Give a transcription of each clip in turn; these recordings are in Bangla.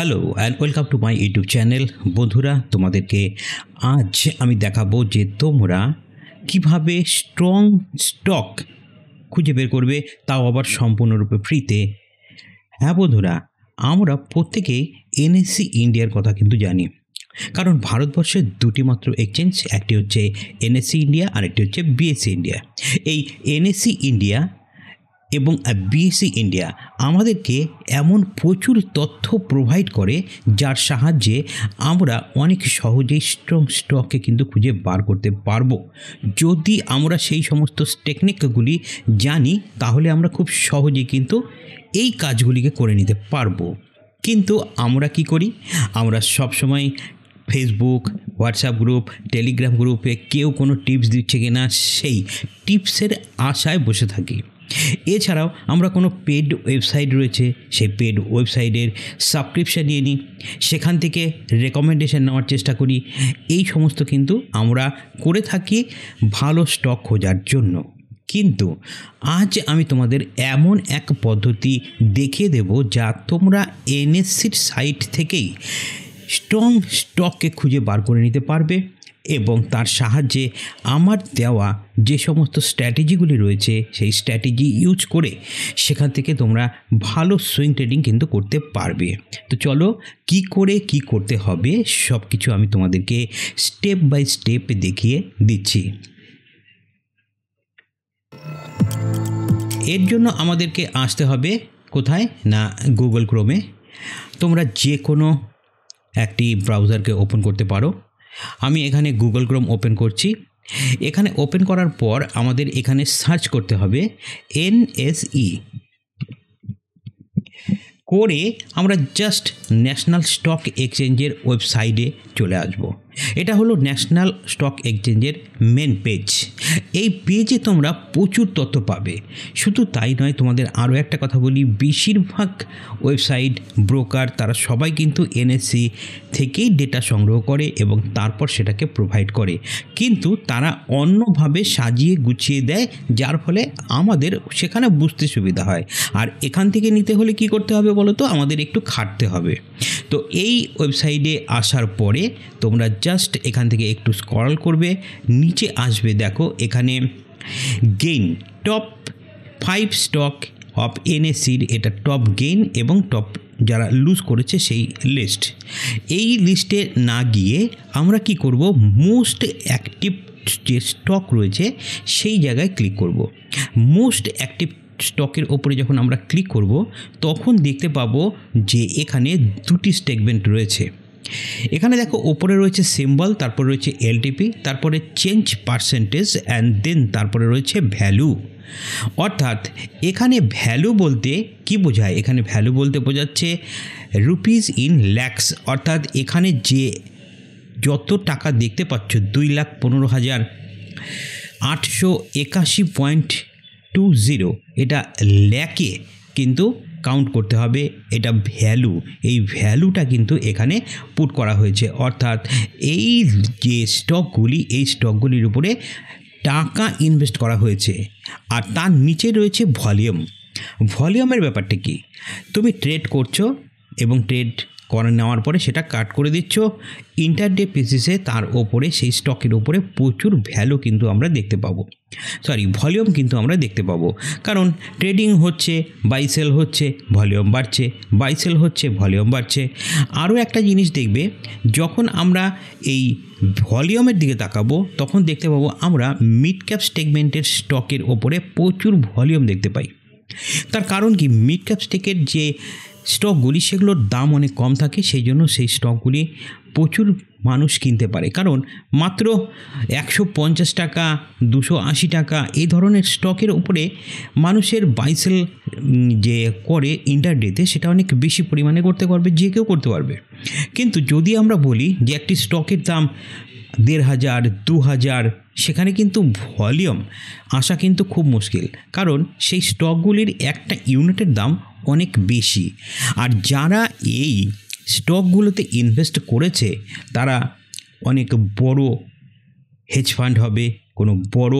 Hello and welcome to my YouTube channel. বন্ধুরা, তোমাদেরকে আজ আমি দেখাবো যে তোমরা কিভাবে স্ট্রং স্টক খুঁজে বের করবে, তাও আবার সম্পূর্ণরূপে ফ্রিতে। হ্যাঁ বন্ধুরা, আমরা প্রত্যেকেই এনএসসি ইন্ডিয়ার কথা কিন্তু জানি, কারণ ভারতবর্ষের দুটি মাত্র এক্সচেঞ্জ, একটি হচ্ছে এনএসসি ইন্ডিয়া আর একটি হচ্ছে বিএসসি ইন্ডিয়া। এই এনএসসি ইন্ডিয়া এবং বিএসসি ইন্ডিয়া আমাদেরকে এমন প্রচুর তথ্য প্রোভাইড করে যার সাহায্যে আমরা অনেক সহজেই স্ট্রং স্টককে কিন্তু খুঁজে বার করতে পারবো। যদি আমরা সেই সমস্ত টেকনিকগুলি জানি তাহলে আমরা খুব সহজেই কিন্তু এই কাজগুলিকে করে নিতে পারবো। কিন্তু আমরা কি করি? আমরা সবসময় ফেসবুক, হোয়াটসঅ্যাপ গ্রুপ, টেলিগ্রাম গ্রুপে কেউ কোনো টিপস দিচ্ছে কি না সেই টিপসের আশায় বসে থাকি। এছাড়াও আমরা কোনো পেড ওয়েবসাইট রয়েছে, সেই পেড ওয়েবসাইটের সাবস্ক্রিপশান নিয়ে নিই, সেখান থেকে রেকমেন্ডেশন নেওয়ার চেষ্টা করি। এই সমস্ত কিন্তু আমরা করে থাকি ভালো স্টক খোঁজার জন্য। কিন্তু আজ আমি তোমাদের এমন এক পদ্ধতি দেখিয়ে দেব যা তোমরা এনএসসির সাইট থেকেই স্ট্রং স্টককে খুঁজে বার করে নিতে পারবে এবং তার সাহায্যে আমার দেওয়া যে সমস্ত স্ট্র্যাটেজিগুলি রয়েছে সেই স্ট্র্যাটেজি ইউজ করে সেখান থেকে তোমরা ভালো সুইং ট্রেডিং কিন্তু করতে পারবে। তো চলো কি করে কি করতে হবে সব কিছু আমি তোমাদেরকে স্টেপ বাই স্টেপ দেখিয়ে দিচ্ছি। এর জন্য আমাদেরকে আসতে হবে কোথায় না, গুগল ক্রোমে। তোমরা যে কোনো একটি ব্রাউজারকে ওপেন করতে পারো। আমি এখানে গুগল ক্রোম ওপেন করছি। এখানে ওপেন করার পর আমাদের এখানে সার্চ করতে হবে এনএসই করে আমরা জাস্ট ন্যাশনাল স্টক এক্সচেঞ্জের ওয়েবসাইটে চলে আসব। এটা হলো ন্যাশনাল স্টক এক্সচেঞ্জের মেন পেজ। এই পেজে তোমরা প্রচুর তথ্য পাবে। শুধু তাই নয়, তোমাদের আরও একটা কথা বলি, বেশিরভাগ ওয়েবসাইট ব্রোকার তারা সবাই কিন্তু এনএসসি থেকেই ডেটা সংগ্রহ করে এবং তারপর সেটাকে প্রোভাইড করে, কিন্তু তারা অন্যভাবে সাজিয়ে গুছিয়ে দেয়, যার ফলে আমাদের সেখানে বুঝতে সুবিধা হয়। আর এখান থেকে নিতে হলে কি করতে হবে বলো তো? আমাদের একটু খাটতে হবে। তো এই ওয়েবসাইটে আসার পরে তোমরা জাস্ট এখান থেকে একটু স্ক্রল করবে, নিচে আসবে, দেখো এখানে গেইন টপ 5 স্টক অফ এনএসসির এটা টপ গেইন এবং টপ যারা লুজ করেছে সেই লিস্ট। এই লিস্টে না গিয়ে আমরা কি করব, মোস্ট অ্যাক্টিভ যে স্টক রয়েছে সেই জায়গায় ক্লিক করব। মোস্ট অ্যাক্টিভ স্টকের ওপরে যখন আমরা ক্লিক করব তখন দেখতে পাবো যে এখানে দুটি স্টেটমেন্ট রয়েছে। এখানে দেখো ওপরে রয়েছে সিম্বল, তারপর রয়েছে এলটিপি, তারপরে চেঞ্জ পার্সেন্টেজ অ্যান্ড দেন তারপরে রয়েছে ভ্যালু। অর্থাৎ এখানে ভ্যালু বলতে কি বোঝায়? এখানে ভ্যালু বলতে বোঝাচ্ছে রুপিস ইন ল্যাক্স। অর্থাৎ এখানে যে যত টাকা দেখতে পাচ্ছ 2,15,881.20 এটা ল্যাকে কিন্তু কাউন্ট করতে হবে। এটা ভ্যালু, এই ভ্যালুটা কিন্তু এখানে পুট করা হয়েছে। অর্থাৎ এই যে স্টকগুলি, এই স্টকগুলির উপরে টাকা ইনভেস্ট করা হয়েছে। আর তার নিচে রয়েছে ভলিউম। ভলিউমের ব্যাপারটা কি? তুমি ট্রেড করছো এবং ট্রেড করে নেওয়ার পরে সেটা কাট করে দিচ্ছ ইন্টারডে বেসিসে, তার ওপরে সেই স্টকের ওপরে প্রচুর ভ্যালু কিন্তু আমরা দেখতে পাবো, ভলিউম কিন্তু আমরা দেখতে পাবো। কারণ ট্রেডিং হচ্ছে, বাই সেল হচ্ছে, ভলিউম বাড়ছে, বাই সেল হচ্ছে, ভলিউম বাড়ছে। আরও একটা জিনিস দেখবে, যখন আমরা এই ভলিউমের দিকে তাকাবো তখন দেখতে পাবো আমরা মিড ক্যাপ সেগমেন্টের স্টকের ওপরে প্রচুর ভলিউম দেখতে পাই। তার কারণ কি? মিড ক্যাপ স্টকের যে স্টকগুলি সেগুলোর দাম অনেক কম থাকে, সেই জন্য সেই স্টকগুলি প্রচুর মানুষ কিনতে পারে। কারণ মাত্র 150 টাকা, 280 টাকা এই ধরনের স্টকের উপরে মানুষের বাইসেল যে করে ইন্টারডেতে সেটা অনেক বেশি পরিমাণে করতে পারবে, যে কেউ করতে পারবে। কিন্তু যদি আমরা বলি যে একটি স্টকের দাম 1,500, 2,000, সেখানে কিন্তু ভলিউম আসা কিন্তু খুব মুশকিল, কারণ সেই স্টকগুলির একটা ইউনিটের দাম অনেক বেশি। আর যারা এই স্টকগুলোতে ইনভেস্ট করেছে তারা অনেক বড় হেজ ফান্ড হবে, কোনো বড়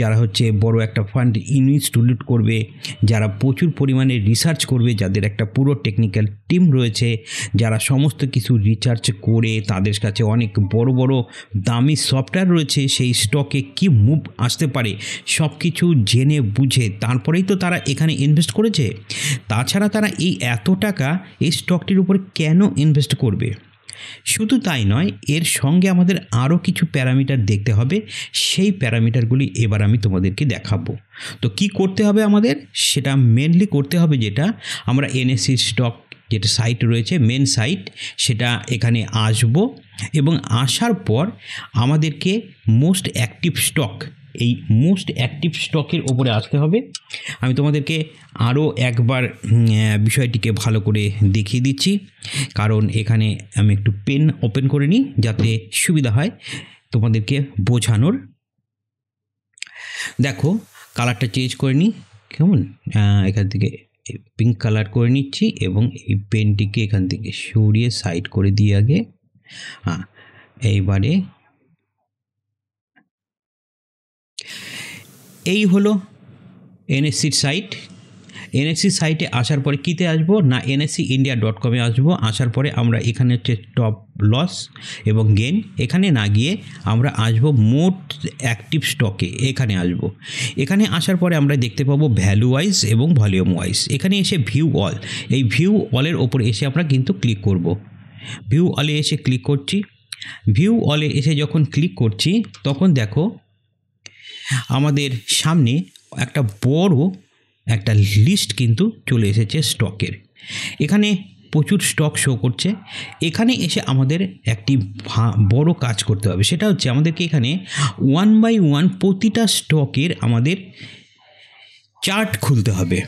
যারা হচ্ছে বড় একটা ফান্ড ইনস্টিটিউট করবে, যারা প্রচুর পরিমাণে রিসার্চ করবে, যাদের একটা পুরো টেকনিক্যাল টিম রয়েছে, যারা সমস্ত কিছু রিসার্চ করে তাদের কাছে অনেক বড় বড় দামি সফটওয়্যার রয়েছে, সেই স্টকে কি মুভ আসতে পারে সব কিছু জেনে বুঝে তারপরেই তো তারা এখানে ইনভেস্ট করেছে। তাছাড়া তারা এই এত টাকা এই স্টকটির উপরে কেন ইনভেস্ট করবে? শুধু তাই নয়, এর সঙ্গে আমাদের আরও কিছু প্যারামিটার দেখতে হবে। সেই প্যারামিটারগুলি এবার আমি তোমাদেরকে দেখাবো। তো কি করতে হবে আমাদের? সেটা মেনলি করতে হবে যেটা আমরা এনএসসি স্টক যেটা সাইট রয়েছে, মেন সাইট, সেটা এখানে আসব এবং আসার পর আমাদেরকে মোস্ট অ্যাক্টিভ স্টক, এই মোস্ট অ্যাক্টিভ স্টকের ওপরে আসতে হবে। আমি তোমাদেরকে আরও একবার বিষয়টিকে ভালো করে দেখিয়ে দিচ্ছি, কারণ এখানে আমি একটু পেন ওপেন করে নিই যাতে সুবিধা হয় তোমাদেরকে বোঝানোর। দেখো কালারটা চেঞ্জ করে নিই, কেমন, এখান থেকে পিঙ্ক কালার করে নিচ্ছি এবং এই পেনটিকে এখান থেকে সরিয়ে সাইড করে দিই আগে। এইবারে এই হলো এনএসসির সাইট। এনএসসি সাইটে আসার পরে কীতে আসবো না, NSEindia.com আসবো। আসার পরে আমরা এখানে হচ্ছে টপ লস এবং গেন, এখানে না গিয়ে আমরা আসবো মোট অ্যাক্টিভ স্টকে, এখানে আসবো। এখানে আসার পরে আমরা দেখতে পাবো ভ্যালু ওয়াইজ এবং ভলিউম ওয়াইজ। এখানে এসে ভিউ অল, এই ভিউ অলের ওপরে এসে আমরা কিন্তু ক্লিক করব। ভিউ অলে এসে ক্লিক করছি। ভিউ অলে এসে যখন ক্লিক করছি তখন দেখো আমাদের সামনে একটা বড় একটা লিস্ট কিন্তু চলে এসেছে স্টকের। এখানে প্রচুর স্টক শো করছে। এখানে এসে আমাদের একটি বড় কাজ করতে হবে, সেটা হচ্ছে আমাদেরকে এখানে 1 বাই 1 প্রতিটা স্টকের আমাদের চার্ট খুলতে হবে।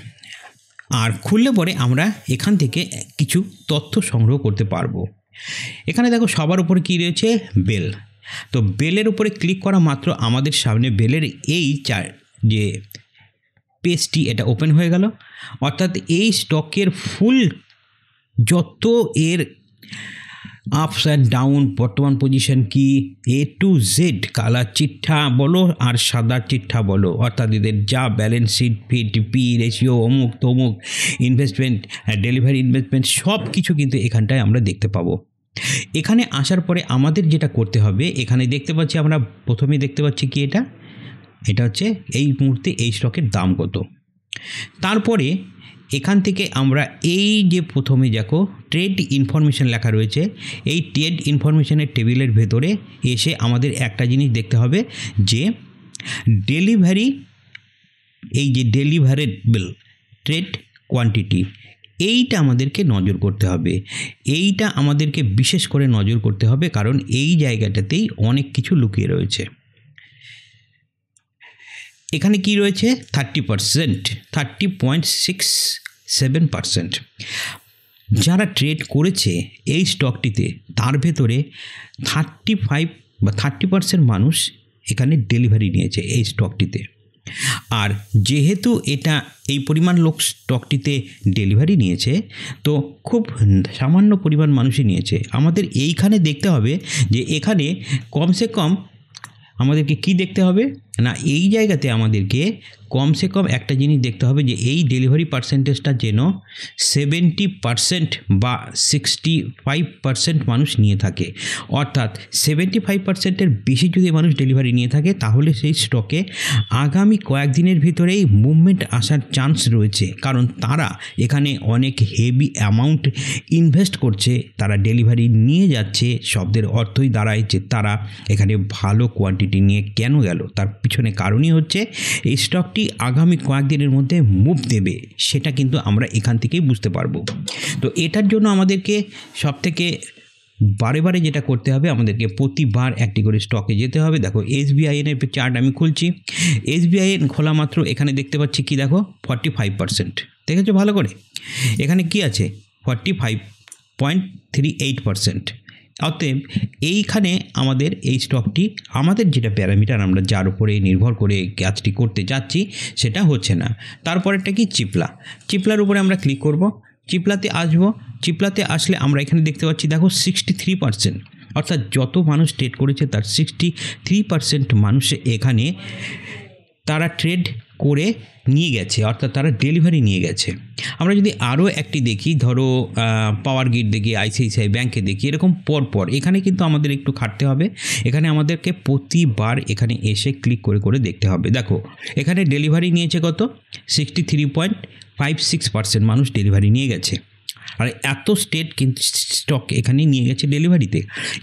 আর খুললে পরে আমরা এখান থেকে কিছু তথ্য সংগ্রহ করতে পারবো। এখানে দেখো সবার উপরে কী রয়েছে, বেল। তো বেলের উপরে ক্লিক করা মাত্র আমাদের সামনে বেলের এই যে পেজটি এটা ওপেন হয়ে গেল। অর্থাৎ এই স্টকের ফুল যত এর আপস অ্যান্ড ডাউন, বর্তমান পজিশন কি, A to Z, কালার চিঠা বলো আর সাদা চিঠা বলো, অর্থাৎ এদের যা ব্যালেন্স শিট, পি রেশিও, অমুক তমুক, ইনভেস্টমেন্ট, ডেলিভারি ইনভেস্টমেন্ট, সব কিছু কিন্তু এখানটায় আমরা দেখতে পাবো। এখানে আসার পরে আমাদের যেটা করতে হবে, এখানে দেখতে পাচ্ছি আমরা প্রথমে দেখতে পাচ্ছি কি, এটা হচ্ছে এই মুহূর্তে এই স্টকের দাম কত। তারপরে এখান থেকে আমরা এই যে প্রথমে দেখো ট্রেড ইনফরমেশন লেখা রয়েছে, এই ট্রেড ইনফরমেশনের টেবিলের ভেতরে এসে আমাদের একটা জিনিস দেখতে হবে যে ডেলিভারি, এই যে ডেলিভারেবল ট্রেড কোয়ান্টিটি, এইটা আমাদেরকে নজর করতে হবে। এইটা আমাদেরকে বিশেষ করে নজর করতে হবে, কারণ এই জায়গাটাতেই অনেক কিছু লুকিয়ে রয়েছে। এখানে কি রয়েছে, 30%, 30.67%। যারা ট্রেড করেছে এই স্টকটিতে তার ভেতরে 30% মানুষ এখানে ডেলিভারি নিয়েছে এই স্টকটিতে। আর যেহেতু এটা এই পরিমাণ লোক স্টকটিতে ডেলিভারি নিয়েছে, তো খুব সামান্য পরিমাণ মানুষই নিয়েছে। আমাদের এইখানে দেখতে হবে যে এখানে কমসে কম আমাদেরকে কি দেখতে হবে না, এই জায়গাতে আমাদেরকে কমসে কম একটা জিনিস দেখতে হবে যে এই ডেলিভারি পার্সেন্টেজটা যেন 70% বা 65% মানুষ নিয়ে থাকে। অর্থাৎ 75%-এর বেশি যদি মানুষ ডেলিভারি নিয়ে থাকে তাহলে সেই স্টকে আগামী কয়েকদিনের ভিতরেই মুভমেন্ট আসার চান্স রয়েছে, কারণ তারা এখানে অনেক হেভি অ্যামাউন্ট ইনভেস্ট করছে, তারা ডেলিভারি নিয়ে যাচ্ছে। শব্দের অর্থই দাঁড়ায় যে তারা এখানে ভালো কোয়ান্টিটি নিয়ে কেন গেল, তার পিছনে কারণই হচ্ছে এই স্টকটি আগামী কয়েকদিনের মধ্যে মুভ দেবে, সেটা কিন্তু আমরা এখান থেকেই বুঝতে পারবো। তো এটার জন্য আমাদেরকে সবথেকে বারে বারে যেটা করতে হবে, আমাদেরকে প্রতিবার একটি করে স্টকে যেতে হবে। দেখো SBIN এর চার্ট আমি খুলছি। SBIN খোলা মাত্র এখানে দেখতে পাচ্ছি কি, দেখো 45%, দেখেছো ভালো করে, এখানে কি আছে 45.38%। অতএব এইখানে আমাদের এই স্টকটি, আমাদের যেটা প্যারামিটার আমরা যার উপরে নির্ভর করে কাজটি করতে যাচ্ছি সেটা হচ্ছে না। তারপরেরটা কি, চিপলার উপরে আমরা ক্লিক করব। চিপলাতে আসবো। চিপলাতে আসলে আমরা এখানে দেখতে পাচ্ছি দেখো 63%, অর্থাৎ যত মানুষ ট্রেড করেছে তার 63% মানুষ এখানে তারা ট্রেড করে নিয়ে গেছে, অর্থাৎ তারা ডেলিভারি নিয়ে গেছে। আমরা যদি আরও একটি দেখি, ধরো পাওয়ার গ্রিড দেখি, আইসিআইসিআই ব্যাংকে দেখি, এরকম পরপর এখানে কিন্তু আমাদের একটু খাটতে হবে। এখানে আমাদেরকে প্রতিবার এখানে এসে ক্লিক করে করে দেখতে হবে। দেখো এখানে ডেলিভারি নিয়েছে কত, 63.56% মানুষ ডেলিভারি নিয়ে গেছে। আর এত স্টক এখানে নিয়ে গেছে ডেলিভারিতে।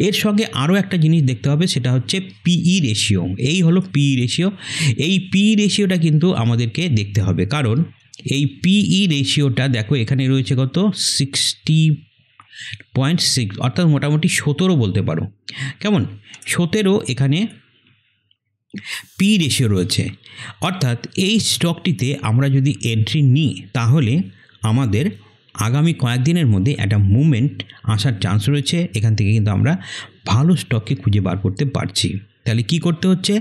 এর সঙ্গে আরও একটা জিনিস দেখতে হবে, সেটা হচ্ছে পিই রেশিও। এই হলো পিই রেশিও। এই পিই রেশিওটা কিন্তু আমাদেরকে দেখতে হবে, কারণ এই পিই রেশিওটা দেখো এখানে রয়েছে কত, 60.6, অর্থাৎ মোটামুটি 17 বলতে পারো। কেমন 17 এখানে পি রেশিও রয়েছে। অর্থাৎ এই স্টকটিতে আমরা যদি এন্ট্রি নিই তাহলে আমাদের আগামী কয়েকদিনের মধ্যে একটা মুভমেন্ট আসার চান্স রয়েছে। এখান থেকে কিন্তু আমরা ভালো স্টককে খুঁজে বার করতে পারছি। তাহলে কি করতে হচ্ছে,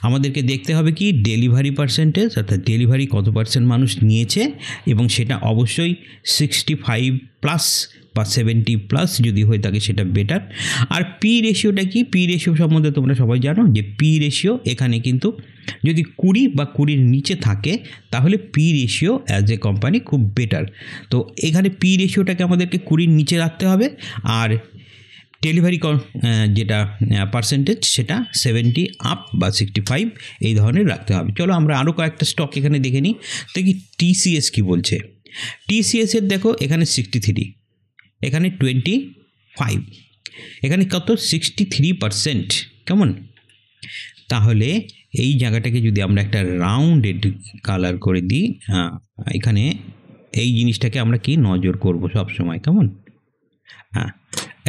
আমাদেরকে দেখতে হবে কি ডেলিভারি পার্সেন্টেজ, অর্থাৎ ডেলিভারি কত পার্সেন্ট মানুষ নিয়েছে, এবং সেটা অবশ্যই 65+ বা 70+ যদি হয়ে থাকে সেটা বেটার। আর পি রেশিওটা কি, পি রেশিও সম্বন্ধে তোমরা সবাই জানো যে পি রেশিও এখানে কিন্তু যদি 20 বা 20-র নিচে থাকে তাহলে P ratio as a company খুব বেটার। তো এখানে পি রেশিওটাকে আমাদেরকে 20-র নিচে রাখতে হবে, আর ডেলিভারি যেটা পার্সেন্টেজ সেটা 70 আপ বা 65 এই ধরনের রাখতে হবে। চলো আমরা আরও কয়েকটা স্টক এখানে দেখে নিই। দেখি টিসিএস কি বলছে। টিসিএসের দেখো এখানে 63, এখানে 25, এখানে কত 63%। কেমন, তাহলে এই জায়গাটাকে যদি আমরা একটা রাউন্ডেড কালার করে দিই, এখানে এই জিনিসটাকে আমরা কি নজর করব সব সময়। কেমন, হ্যাঁ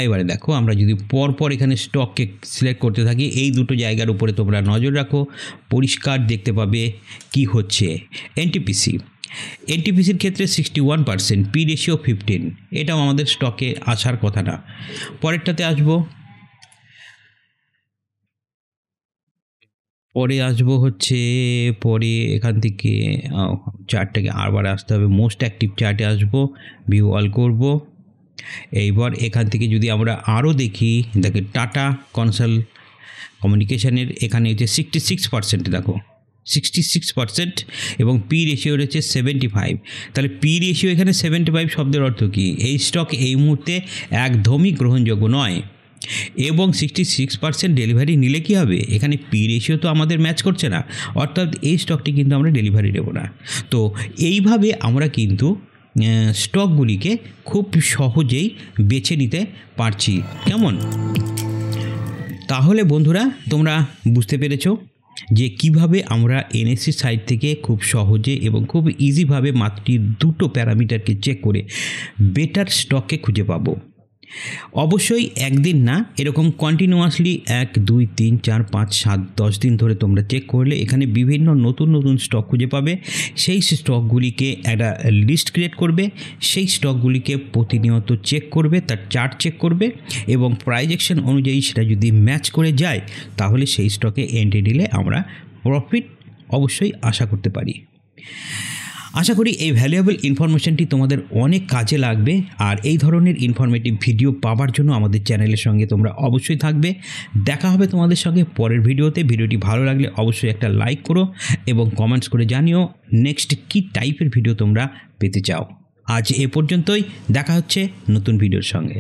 এবারে দেখো আমরা যদি পরপর এখানে স্টককে সিলেক্ট করতে থাকি, এই দুটো জায়গার উপরে তোমরা নজর রাখো, পরিষ্কার দেখতে পাবে কি হচ্ছে। এনটিপিসির ক্ষেত্রে 61%, পি রেশিও 15, এটাও আমাদের স্টকে আসার কথা না। পরেরটাতে আসবো, হচ্ছে পরে এখান থেকে চার্টটাকে আবার আসতে হবে, মোস্ট অ্যাক্টিভ চার্টে আসবো, ভিউ অল করব। এইবার এখান থেকে যদি আমরা আরও দেখি, দেখি টাটা কনসাল্ট কমিউনিকেশনের এখানে হচ্ছে 66%, দেখো 66%, এবং পি রেশিও রয়েছে 75। তাহলে পি রেশিও এখানে 75 শব্দের অর্থ কি, এই স্টক এই মুহূর্তে একদমই গ্রহণযোগ্য নয়। এবং 66% ডেলিভারি নিলে কি হবে, এখানে পি রেশিও তো আমাদের ম্যাচ করছে না, অর্থাৎ এই স্টকটি কিন্তু আমরা ডেলিভারি দেবো না। তো এইভাবে আমরা কিন্তু স্টকগুলিকে খুব সহজেই বেছে নিতে পারছি। কেমন, তাহলে বন্ধুরা তোমরা বুঝতে পেরেছো যে কিভাবে আমরা এনএসসি সাইট থেকে খুব সহজে এবং খুব ইজিভাবে মাত্র দুটো প্যারামিটারকে চেক করে বেটার স্টককে খুঁজে পাবো। অবশ্যই একদিন না, এরকম কন্টিনিউয়াসলি 1, 2, 3, 4, 5, 7, 10 দিন ধরে তোমরা চেক করলে এখানে বিভিন্ন নতুন নতুন স্টক খুঁজে পাবে। সেই স্টকগুলিকে একটা লিস্ট ক্রিয়েট করবে, সেই স্টকগুলিকে প্রতিনিয়ত চেক করবে, তার চার্ট চেক করবে, এবং প্রাইজেকশন অনুযায়ী সেটা যদি ম্যাচ করে যায় তাহলে সেই স্টকে এন্ট্রি নিলে আমরা প্রফিট অবশ্যই আশা করতে পারি। আশা করি এই ভ্যালুয়েবল ইনফরমেশনটি তোমাদের অনেক কাজে লাগবে। আর এই ধরনের ইনফরমেটিভ ভিডিও পাওয়ার জন্য আমাদের চ্যানেলের সঙ্গে তোমরা অবশ্যই থাকবে। দেখা হবে তোমাদের সঙ্গে পরের ভিডিওতে। ভিডিওটি ভালো লাগলে অবশ্যই একটা লাইক করো এবং কমেন্টস করে জানিও নেক্সট কী টাইপের ভিডিও তোমরা পেতে চাও। আজ এ পর্যন্তই, দেখা হচ্ছে নতুন ভিডিওর সঙ্গে।